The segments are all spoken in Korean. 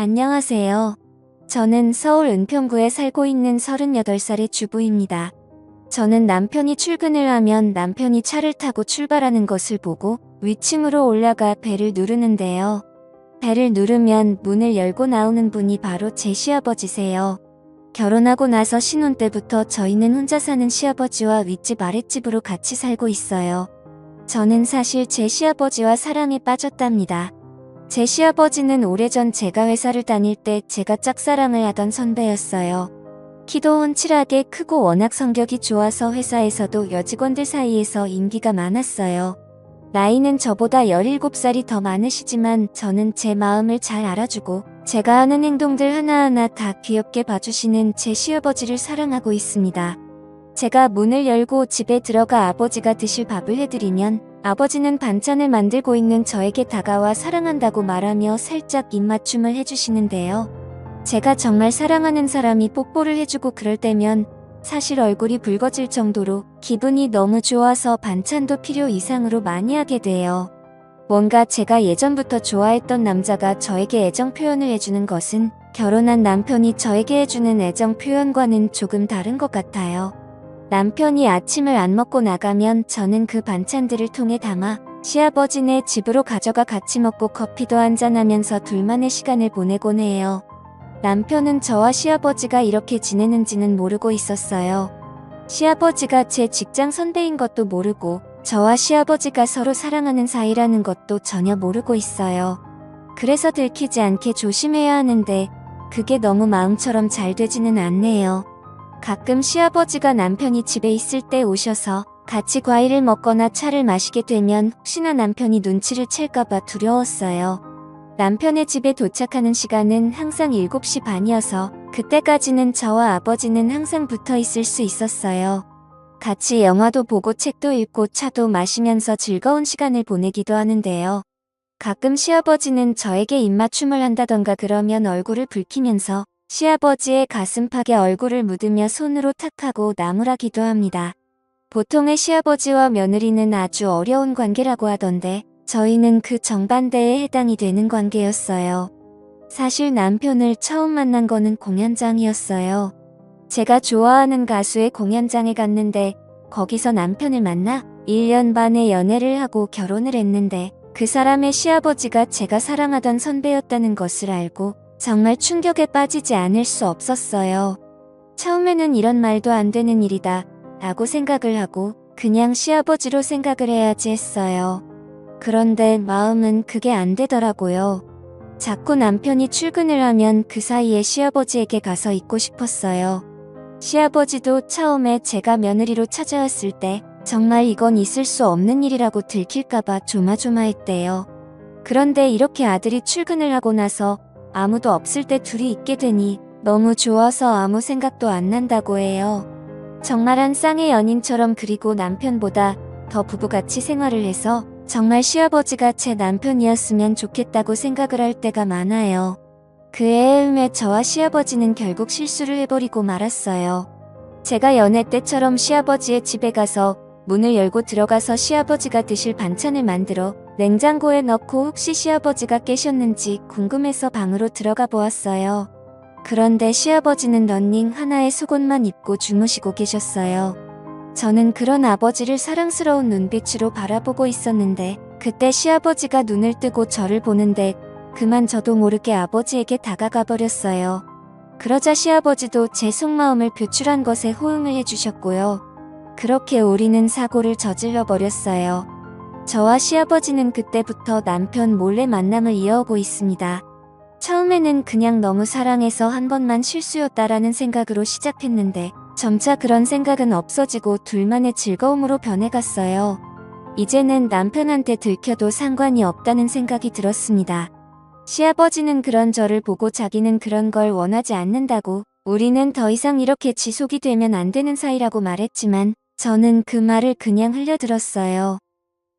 안녕하세요. 저는 서울 은평구에 살고 있는 38살의 주부입니다. 저는 남편이 출근을 하면 남편이 차를 타고 출발하는 것을 보고 위층으로 올라가 벨을 누르는데요. 벨을 누르면 문을 열고 나오는 분이 바로 제 시아버지세요. 결혼하고 나서 신혼 때부터 저희는 혼자 사는 시아버지와 윗집 아랫집으로 같이 살고 있어요. 저는 사실 제 시아버지와 사랑에 빠졌답니다. 제 시아버지는 오래전 제가 회사를 다닐 때 제가 짝사랑을 하던 선배였어요. 키도 훤칠하게 크고 워낙 성격이 좋아서 회사에서도 여직원들 사이에서 인기가 많았어요. 나이는 저보다 17살이 더 많으시지만 저는 제 마음을 잘 알아주고 제가 하는 행동들 하나하나 다 귀엽게 봐주시는 제 시아버지를 사랑하고 있습니다. 제가 문을 열고 집에 들어가 아버지가 드실 밥을 해드리면 아버지는 반찬을 만들고 있는 저에게 다가와 사랑한다고 말하며 살짝 입맞춤을 해주시는데요. 제가 정말 사랑하는 사람이 뽀뽀를 해주고 그럴 때면 사실 얼굴이 붉어질 정도로 기분이 너무 좋아서 반찬도 필요 이상으로 많이 하게 돼요. 뭔가 제가 예전부터 좋아했던 남자가 저에게 애정 표현을 해주는 것은 결혼한 남편이 저에게 해주는 애정 표현과는 조금 다른 것 같아요. 남편이 아침을 안 먹고 나가면 저는 그 반찬들을 통에 담아 시아버지네 집으로 가져가 같이 먹고 커피도 한잔하면서 둘만의 시간을 보내곤 해요. 남편은 저와 시아버지가 이렇게 지내는지는 모르고 있었어요. 시아버지가 제 직장 선배인 것도 모르고 저와 시아버지가 서로 사랑하는 사이라는 것도 전혀 모르고 있어요. 그래서 들키지 않게 조심해야 하는데 그게 너무 마음처럼 잘 되지는 않네요. 가끔 시아버지가 남편이 집에 있을 때 오셔서 같이 과일을 먹거나 차를 마시게 되면 혹시나 남편이 눈치를 챌까봐 두려웠어요. 남편의 집에 도착하는 시간은 항상 7시 반이어서 그때까지는 저와 아버지는 항상 붙어 있을 수 있었어요. 같이 영화도 보고 책도 읽고 차도 마시면서 즐거운 시간을 보내기도 하는데요. 가끔 시아버지는 저에게 입맞춤을 한다던가 그러면 얼굴을 붉히면서 시아버지의 가슴팍에 얼굴을 묻으며 손으로 탁하고 나무라기도 합니다. 보통의 시아버지와 며느리는 아주 어려운 관계라고 하던데 저희는 그 정반대에 해당이 되는 관계였어요. 사실 남편을 처음 만난 거는 공연장이었어요. 제가 좋아하는 가수의 공연장에 갔는데 거기서 남편을 만나 1년 반의 연애를 하고 결혼을 했는데 그 사람의 시아버지가 제가 사랑하던 선배였다는 것을 알고 정말 충격에 빠지지 않을 수 없었어요. 처음에는 이런 말도 안 되는 일이다 라고 생각을 하고 그냥 시아버지로 생각을 해야지 했어요. 그런데 마음은 그게 안 되더라고요. 자꾸 남편이 출근을 하면 그 사이에 시아버지에게 가서 있고 싶었어요. 시아버지도 처음에 제가 며느리로 찾아왔을 때 정말 이건 있을 수 없는 일이라고 들킬까봐 조마조마했대요. 그런데 이렇게 아들이 출근을 하고 나서 아무도 없을 때 둘이 있게 되니 너무 좋아서 아무 생각도 안 난다고 해요. 정말 한 쌍의 연인처럼 그리고 남편보다 더 부부같이 생활을 해서 정말 시아버지가 제 남편이었으면 좋겠다고 생각을 할 때가 많아요. 그 애음에 저와 시아버지는 결국 실수를 해버리고 말았어요. 제가 연애 때처럼 시아버지의 집에 가서 문을 열고 들어가서 시아버지가 드실 반찬을 만들어 냉장고에 넣고 혹시 시아버지가 깨셨는지 궁금해서 방으로 들어가 보았어요. 그런데 시아버지는 러닝 하나의 속옷만 입고 주무시고 계셨어요. 저는 그런 아버지를 사랑스러운 눈빛으로 바라보고 있었는데 그때 시아버지가 눈을 뜨고 저를 보는데 그만 저도 모르게 아버지에게 다가가 버렸어요. 그러자 시아버지도 제 속마음을 표출한 것에 호응을 해주셨고요. 그렇게 우리는 사고를 저질러 버렸어요. 저와 시아버지는 그때부터 남편 몰래 만남을 이어오고 있습니다. 처음에는 그냥 너무 사랑해서 한 번만 실수였다라는 생각으로 시작했는데 점차 그런 생각은 없어지고 둘만의 즐거움으로 변해갔어요. 이제는 남편한테 들켜도 상관이 없다는 생각이 들었습니다. 시아버지는 그런 저를 보고 자기는 그런 걸 원하지 않는다고 우리는 더 이상 이렇게 지속이 되면 안 되는 사이라고 말했지만 저는 그 말을 그냥 흘려들었어요.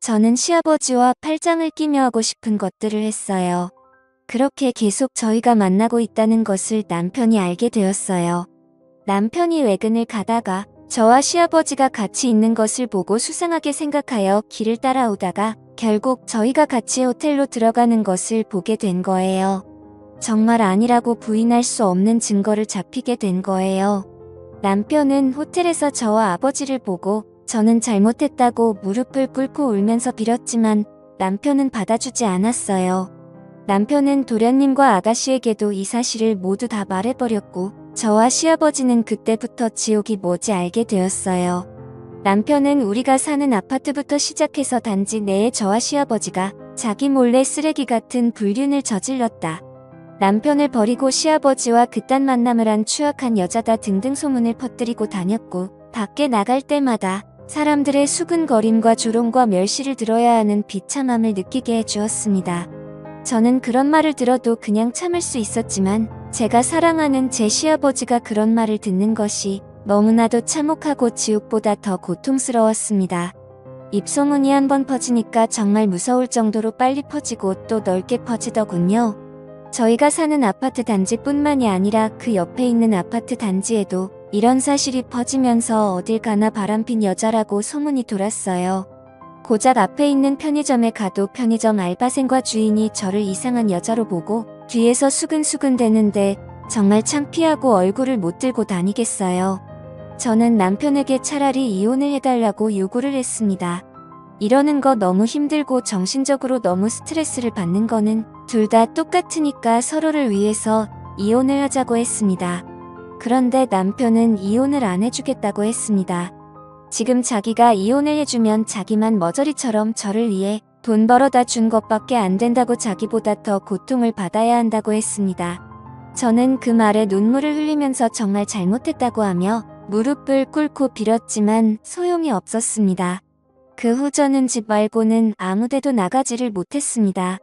저는 시아버지와 팔짱을 끼며 하고 싶은 것들을 했어요. 그렇게 계속 저희가 만나고 있다는 것을 남편이 알게 되었어요. 남편이 외근을 가다가 저와 시아버지가 같이 있는 것을 보고 수상하게 생각하여 길을 따라오다가 결국 저희가 같이 호텔로 들어가는 것을 보게 된 거예요. 정말 아니라고 부인할 수 없는 증거를 잡히게 된 거예요. 남편은 호텔에서 저와 아버지를 보고 저는 잘못했다고 무릎을 꿇고 울면서 빌었지만 남편은 받아주지 않았어요. 남편은 도련님과 아가씨에게도 이 사실을 모두 다 말해버렸고 저와 시아버지는 그때부터 지옥이 뭔지 알게 되었어요. 남편은 우리가 사는 아파트부터 시작해서 단지 내에 저와 시아버지가 자기 몰래 쓰레기 같은 불륜을 저질렀다. 남편을 버리고 시아버지와 그딴 만남을 한 추악한 여자다 등등 소문을 퍼뜨리고 다녔고 밖에 나갈 때마다 사람들의 수근거림과 조롱과 멸시를 들어야 하는 비참함을 느끼게 해주었습니다. 저는 그런 말을 들어도 그냥 참을 수 있었지만 제가 사랑하는 제 시아버지가 그런 말을 듣는 것이 너무나도 참혹하고 지옥보다 더 고통스러웠습니다. 입소문이 한번 퍼지니까 정말 무서울 정도로 빨리 퍼지고 또 넓게 퍼지더군요. 저희가 사는 아파트 단지뿐만이 아니라 그 옆에 있는 아파트 단지에도 이런 사실이 퍼지면서 어딜 가나 바람핀 여자라고 소문이 돌았어요. 고작 앞에 있는 편의점에 가도 편의점 알바생과 주인이 저를 이상한 여자로 보고 뒤에서 수근수근 대는데 정말 창피하고 얼굴을 못 들고 다니겠어요. 저는 남편에게 차라리 이혼을 해달라고 요구를 했습니다. 이러는 거 너무 힘들고 정신적으로 너무 스트레스를 받는 거는 둘 다 똑같으니까 서로를 위해서 이혼을 하자고 했습니다. 그런데 남편은 이혼을 안 해주겠다고 했습니다. 지금 자기가 이혼을 해주면 자기만 머저리처럼 저를 위해 돈 벌어다 준 것밖에 안 된다고 자기보다 더 고통을 받아야 한다고 했습니다. 저는 그 말에 눈물을 흘리면서 정말 잘못했다고 하며 무릎을 꿇고 빌었지만 소용이 없었습니다. 그 후 저는 집 말고는 아무데도 나가지를 못했습니다.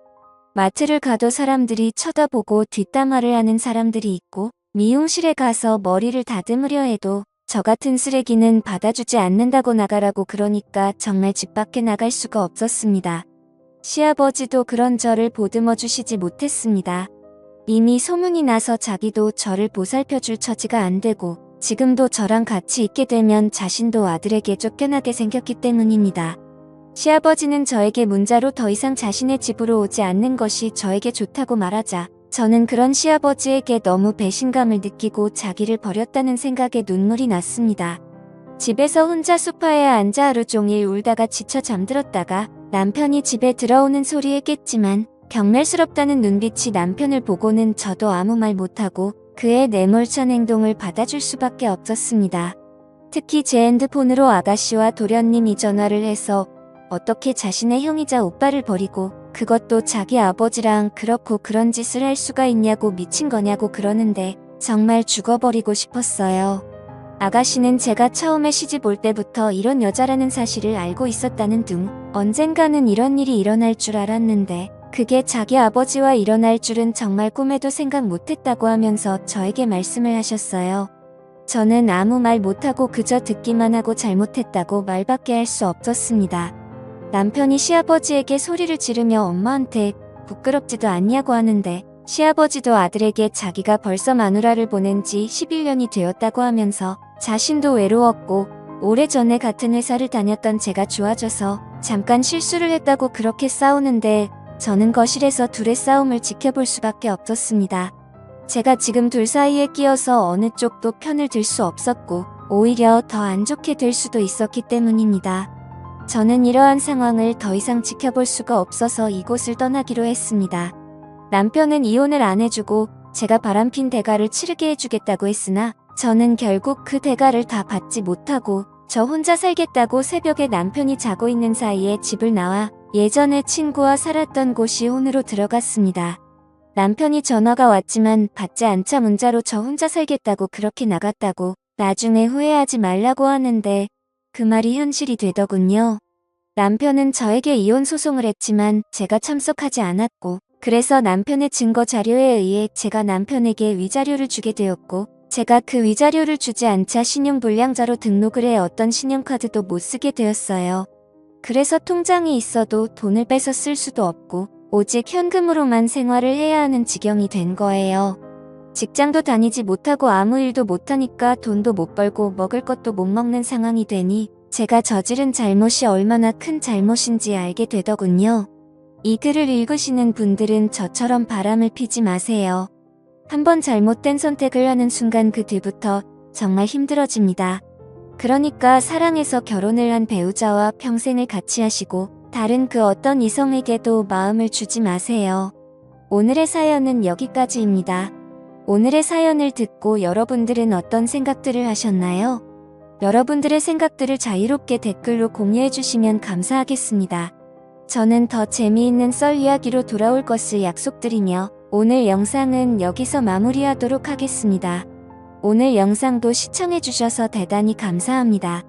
마트를 가도 사람들이 쳐다보고 뒷담화를 하는 사람들이 있고 미용실에 가서 머리를 다듬으려 해도 저 같은 쓰레기는 받아주지 않는다고 나가라고 그러니까 정말 집 밖에 나갈 수가 없었습니다. 시아버지도 그런 저를 보듬어 주시지 못했습니다. 이미 소문이 나서 자기도 저를 보살펴줄 처지가 안 되고 지금도 저랑 같이 있게 되면 자신도 아들에게 쫓겨나게 생겼기 때문입니다. 시아버지는 저에게 문자로 더 이상 자신의 집으로 오지 않는 것이 저에게 좋다고 말하자 저는 그런 시아버지에게 너무 배신감을 느끼고 자기를 버렸다는 생각에 눈물이 났습니다. 집에서 혼자 소파에 앉아 하루 종일 울다가 지쳐 잠들었다가 남편이 집에 들어오는 소리에 깼지만 경멸스럽다는 눈빛이 남편을 보고는 저도 아무 말 못하고 그의 내몰찬 행동을 받아줄 수밖에 없었습니다. 특히 제 핸드폰으로 아가씨와 도련님이 전화를 해서 어떻게 자신의 형이자 오빠를 버리고 그것도 자기 아버지랑 그렇고 그런 짓을 할 수가 있냐고 미친 거냐고 그러는데 정말 죽어버리고 싶었어요. 아가씨는 제가 처음에 시집 올 때부터 이런 여자라는 사실을 알고 있었다는 등 언젠가는 이런 일이 일어날 줄 알았는데 그게 자기 아버지와 일어날 줄은 정말 꿈에도 생각 못했다고 하면서 저에게 말씀을 하셨어요. 저는 아무 말 못하고 그저 듣기만 하고 잘못했다고 말밖에 할 수 없었습니다. 남편이 시아버지에게 소리를 지르며 엄마한테 부끄럽지도 않냐고 하는데 시아버지도 아들에게 자기가 벌써 마누라를 보낸 지 11년이 되었다고 하면서 자신도 외로웠고 오래전에 같은 회사를 다녔던 제가 좋아져서 잠깐 실수를 했다고 그렇게 싸우는데 저는 거실에서 둘의 싸움을 지켜볼 수밖에 없었습니다. 제가 지금 둘 사이에 끼어서 어느 쪽도 편을 들 수 없었고 오히려 더 안 좋게 될 수도 있었기 때문입니다. 저는 이러한 상황을 더 이상 지켜볼 수가 없어서 이곳을 떠나기로 했습니다. 남편은 이혼을 안 해주고 제가 바람핀 대가를 치르게 해주겠다고 했으나 저는 결국 그 대가를 다 받지 못하고 저 혼자 살겠다고 새벽에 남편이 자고 있는 사이에 집을 나와 예전에 친구와 살았던 곳이 혼으로 들어갔습니다. 남편이 전화가 왔지만 받지 않자 문자로 저 혼자 살겠다고 그렇게 나갔다고 나중에 후회하지 말라고 하는데 그 말이 현실이 되더군요. 남편은 저에게 이혼 소송을 했지만 제가 참석하지 않았고 그래서 남편의 증거 자료에 의해 제가 남편에게 위자료를 주게 되었고 제가 그 위자료를 주지 않자 신용불량자로 등록을 해 어떤 신용카드도 못 쓰게 되었어요. 그래서 통장이 있어도 돈을 빼서 쓸 수도 없고 오직 현금으로만 생활을 해야 하는 지경이 된 거예요. 직장도 다니지 못하고 아무 일도 못하니까 돈도 못 벌고 먹을 것도 못 먹는 상황이 되니 제가 저지른 잘못이 얼마나 큰 잘못인지 알게 되더군요. 이 글을 읽으시는 분들은 저처럼 바람을 피지 마세요. 한번 잘못된 선택을 하는 순간 그 뒤부터 정말 힘들어집니다. 그러니까 사랑해서 결혼을 한 배우자와 평생을 같이 하시고 다른 그 어떤 이성에게도 마음을 주지 마세요. 오늘의 사연은 여기까지입니다. 오늘의 사연을 듣고 여러분들은 어떤 생각들을 하셨나요? 여러분들의 생각들을 자유롭게 댓글로 공유해 주시면 감사하겠습니다. 저는 더 재미있는 썰 이야기로 돌아올 것을 약속드리며 오늘 영상은 여기서 마무리하도록 하겠습니다. 오늘 영상도 시청해 주셔서 대단히 감사합니다.